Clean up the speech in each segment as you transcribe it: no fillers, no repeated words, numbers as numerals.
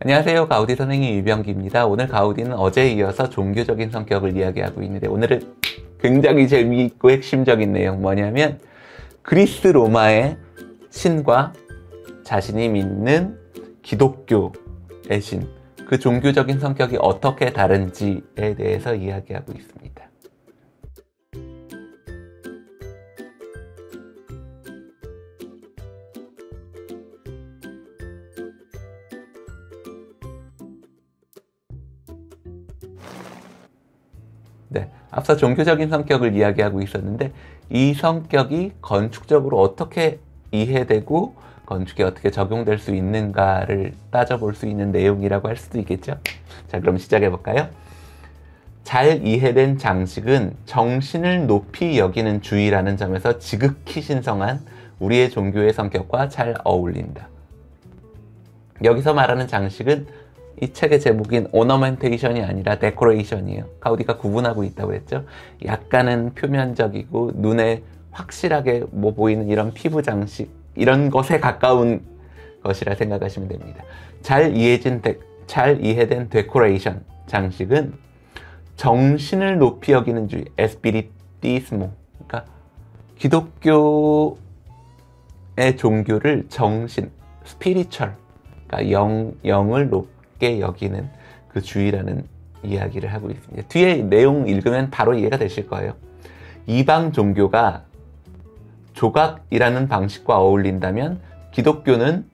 안녕하세요. 가우디 선생님 유병기입니다. 오늘 가우디는 어제에 이어서 종교적인 성격을 이야기하고 있는데 오늘은 굉장히 재미있고 핵심적인 내용 뭐냐면 그리스 로마의 신과 자신이 믿는 기독교의 신, 그 종교적인 성격이 어떻게 다른지에 대해서 이야기하고 있습니다. 네, 앞서 종교적인 성격을 이야기하고 있었는데 이 성격이 건축적으로 어떻게 이해되고 건축에 어떻게 적용될 수 있는가를 따져볼 수 있는 내용이라고 할 수도 있겠죠. 자, 그럼 시작해 볼까요? 잘 이해된 장식은 정신을 높이 여기는 주의라는 점에서 지극히 신성한 우리의 종교의 성격과 잘 어울린다. 여기서 말하는 장식은 이 책의 제목인 오너멘테이션이 아니라 데코레이션이에요. 가우디가 구분하고 있다고 했죠. 약간은 표면적이고 눈에 확실하게 보이는 이런 피부 장식, 이런 것에 가까운 것이라 생각하시면 됩니다. 잘 이해된 데코레이션, 장식은 정신을 높이 여기는 주의, 에스피리티스모. 그러니까 기독교의 종교를 정신, 스피리추얼, 그러니까 영을 높게 여기는 그 주의라는 이야기를 하고 있습니다. 뒤에 내용 읽으면 바로 이해가 되실 거예요. 이방 종교가 조각이라는 방식과 어울린다면 기독교는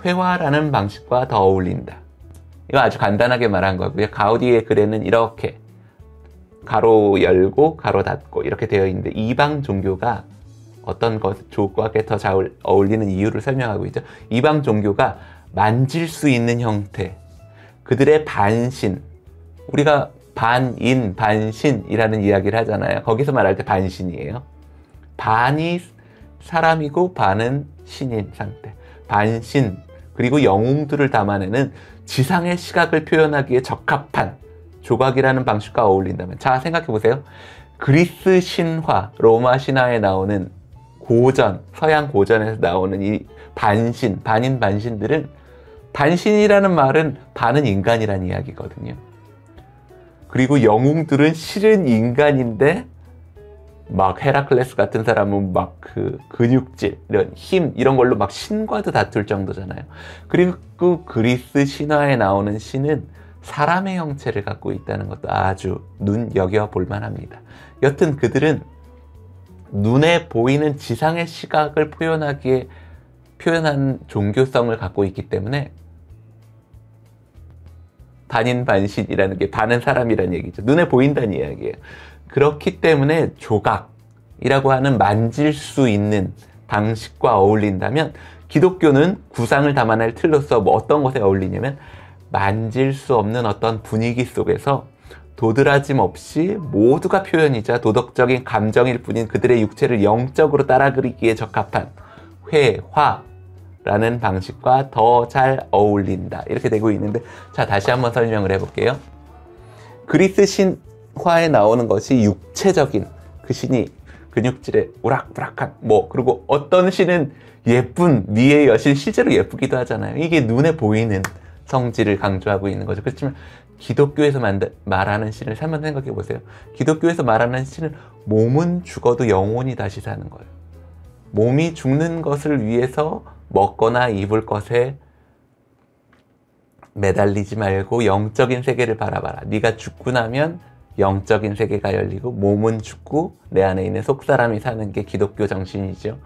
회화라는 방식과 더 어울린다. 이거 아주 간단하게 말한 거고요. 가우디의 글에는 이렇게 가로 열고 가로 닫고 이렇게 되어 있는데 이방 종교가 어떤 조각에 더 잘 어울리는 이유를 설명하고 있죠. 이방 종교가 만질 수 있는 형태, 그들의 반신, 우리가 반인, 반신이라는 이야기를 하잖아요. 거기서 말할 때 반신이에요. 반이 사람이고 반은 신인 상태. 반신, 그리고 영웅들을 담아내는 지상의 시각을 표현하기에 적합한 조각이라는 방식과 어울린다면, 자, 생각해 보세요. 그리스 신화, 로마 신화에 나오는 고전, 서양 고전에서 나오는 이 반신, 반인 반신들은, 반신이라는 말은 반은 인간이라는 이야기거든요. 그리고 영웅들은 실은 인간인데 막 헤라클레스 같은 사람은 막 그 근육질, 이런 힘, 이런 걸로 막 신과도 다툴 정도잖아요. 그리고 그 그리스 신화에 나오는 신은 사람의 형체를 갖고 있다는 것도 아주 눈여겨볼 만합니다. 여튼 그들은 눈에 보이는 지상의 시각을 표현한 종교성을 갖고 있기 때문에 반인반신이라는 게 반은 사람이라는 얘기죠. 눈에 보인다는 이야기예요. 그렇기 때문에 조각이라고 하는 만질 수 있는 방식과 어울린다면 기독교는 구상을 담아낼 틀로서 어떤 것에 어울리냐면 만질 수 없는 어떤 분위기 속에서 도드라짐 없이 모두가 표현이자 도덕적인 감정일 뿐인 그들의 육체를 영적으로 따라 그리기에 적합한 회화라는 방식과 더 잘 어울린다. 이렇게 되고 있는데, 자, 다시 한번 설명을 해볼게요. 그리스 신화에 나오는 것이 육체적인 그 신이 근육질에 우락부락한 그리고 어떤 신은 예쁜 미의 여신, 실제로 예쁘기도 하잖아요. 이게 눈에 보이는 성질을 강조하고 있는 거죠. 그렇지만 기독교에서 말하는 신을 한번 생각해 보세요. 기독교에서 말하는 신은 몸은 죽어도 영혼이 다시 사는 거예요. 몸이 죽는 것을 위해서 먹거나 입을 것에 매달리지 말고 영적인 세계를 바라봐라. 네가 죽고 나면 영적인 세계가 열리고 몸은 죽고 내 안에 있는 속사람이 사는 게 기독교 정신이죠.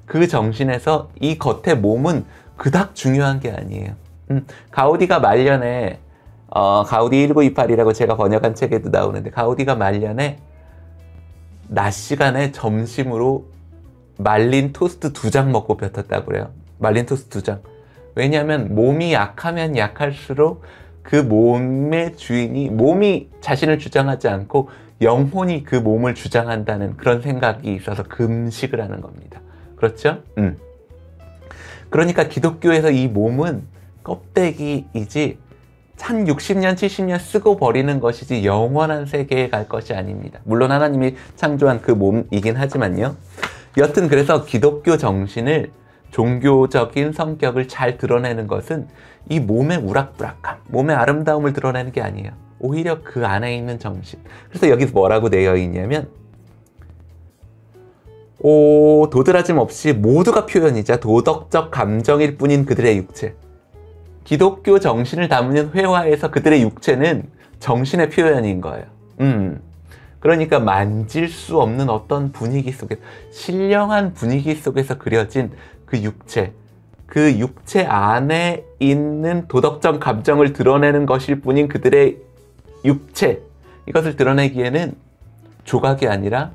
그 정신에서 이 겉의 몸은 그닥 중요한 게 아니에요. 가우디가 말년에 가우디 1928이라고 제가 번역한 책에도 나오는데, 가우디가 말년에 낮 시간에 점심으로 말린 토스트 2장 먹고 뱉었다고 그래요. 말린 토스트 2장. 왜냐하면 몸이 약하면 약할수록 그 몸의 주인이, 몸이 자신을 주장하지 않고 영혼이 그 몸을 주장한다는 그런 생각이 있어서 금식을 하는 겁니다. 그렇죠? 그러니까 기독교에서 이 몸은 껍데기이지 한 60년, 70년 쓰고 버리는 것이지 영원한 세계에 갈 것이 아닙니다. 물론 하나님이 창조한 그 몸이긴 하지만요. 여튼 그래서 기독교 정신을 종교적인 성격을 잘 드러내는 것은 이 몸의 우락부락함, 몸의 아름다움을 드러내는 게 아니에요. 오히려 그 안에 있는 정신. 그래서 여기서 뭐라고 되어 있냐면 도드라짐 없이 모두가 표현이자 도덕적 감정일 뿐인 그들의 육체. 기독교 정신을 담는 회화에서 그들의 육체는 정신의 표현인 거예요. 그러니까 만질 수 없는 어떤 분위기 속에, 신령한 분위기 속에서 그려진 그 육체 안에 있는 도덕적 감정을 드러내는 것일 뿐인 그들의 육체, 이것을 드러내기에는 조각이 아니라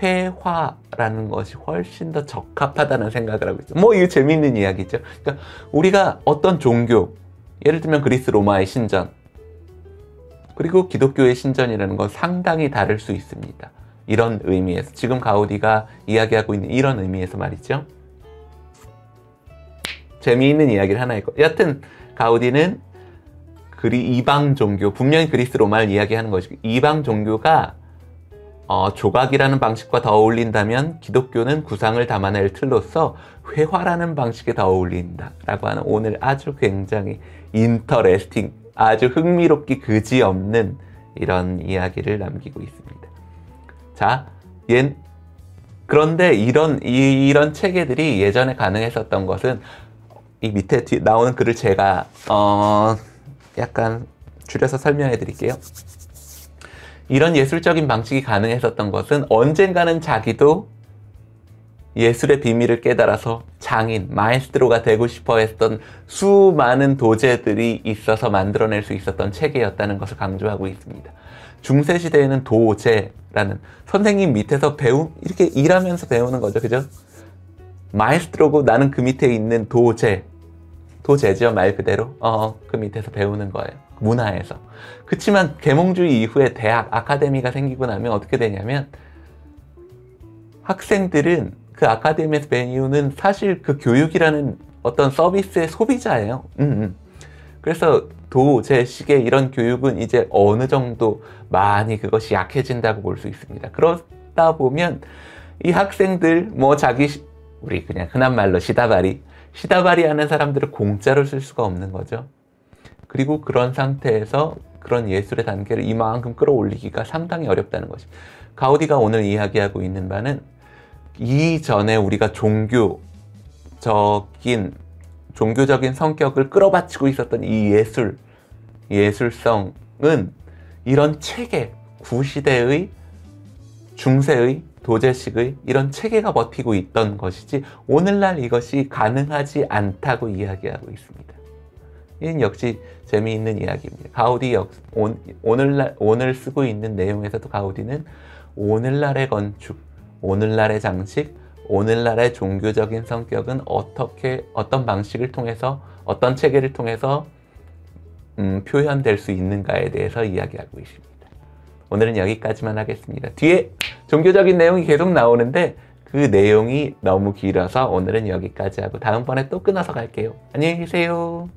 회화라는 것이 훨씬 더 적합하다는 생각을 하고 있어요. 이거 재미있는 이야기죠. 그러니까 우리가 어떤 종교, 예를 들면 그리스 로마의 신전, 그리고 기독교의 신전이라는 건 상당히 다를 수 있습니다. 이런 의미에서, 지금 가우디가 이야기하고 있는 이런 의미에서 말이죠. 재미있는 이야기를 하나 했고, 여하튼 가우디는 이방 종교, 분명히 그리스 로마를 이야기하는 것이고, 이방 종교가 조각이라는 방식과 더 어울린다면 기독교는 구상을 담아낼 틀로서 회화라는 방식에 더 어울린다라고 하는, 오늘 아주 굉장히 인터레스팅, 아주 흥미롭기 그지없는 이런 이야기를 남기고 있습니다. 자, 그런데 이런 체계들이 예전에 가능했었던 것은, 이 밑에 나오는 글을 제가 약간 줄여서 설명해 드릴게요. 이런 예술적인 방식이 가능했었던 것은 언젠가는 자기도 예술의 비밀을 깨달아서 장인, 마에스트로가 되고 싶어 했던 수많은 도제들이 있어서 만들어낼 수 있었던 체계였다는 것을 강조하고 있습니다. 중세시대에는 도제라는, 선생님 밑에서 이렇게 일하면서 배우는 거죠. 그죠? 마에스트로고 나는 그 밑에 있는 도제죠, 말 그대로. 그 밑에서 배우는 거예요. 문화에서. 그치만 계몽주의 이후에 대학, 아카데미가 생기고 나면 어떻게 되냐면, 학생들은 그 아카데미에서 배우는 사실 그 교육이라는 어떤 서비스의 소비자예요. 그래서 도제식의 이런 교육은 이제 어느 정도 많이 그것이 약해진다고 볼 수 있습니다. 그러다 보면 이 학생들, 우리 그냥 흔한 말로 시다바리 하는 사람들을 공짜로 쓸 수가 없는 거죠. 그리고 그런 상태에서 그런 예술의 단계를 이만큼 끌어올리기가 상당히 어렵다는 것입니다. 가우디가 오늘 이야기하고 있는 바는, 이전에 우리가 종교적인 성격을 끌어받치고 있었던 이 예술성은 이런 체계, 구시대의, 중세의, 도제식의 이런 체계가 버티고 있던 것이지, 오늘날 이것이 가능하지 않다고 이야기하고 있습니다. 이는 역시 재미있는 이야기입니다. 가우디 오늘 쓰고 있는 내용에서도 가우디는 오늘날의 건축, 오늘날의 장식, 오늘날의 종교적인 성격은 어떤 방식을 통해서, 어떤 체계를 통해서 표현될 수 있는가에 대해서 이야기하고 있습니다. 오늘은 여기까지만 하겠습니다. 뒤에 종교적인 내용이 계속 나오는데 그 내용이 너무 길어서 오늘은 여기까지 하고 다음번에 또 끊어서 갈게요. 안녕히 계세요.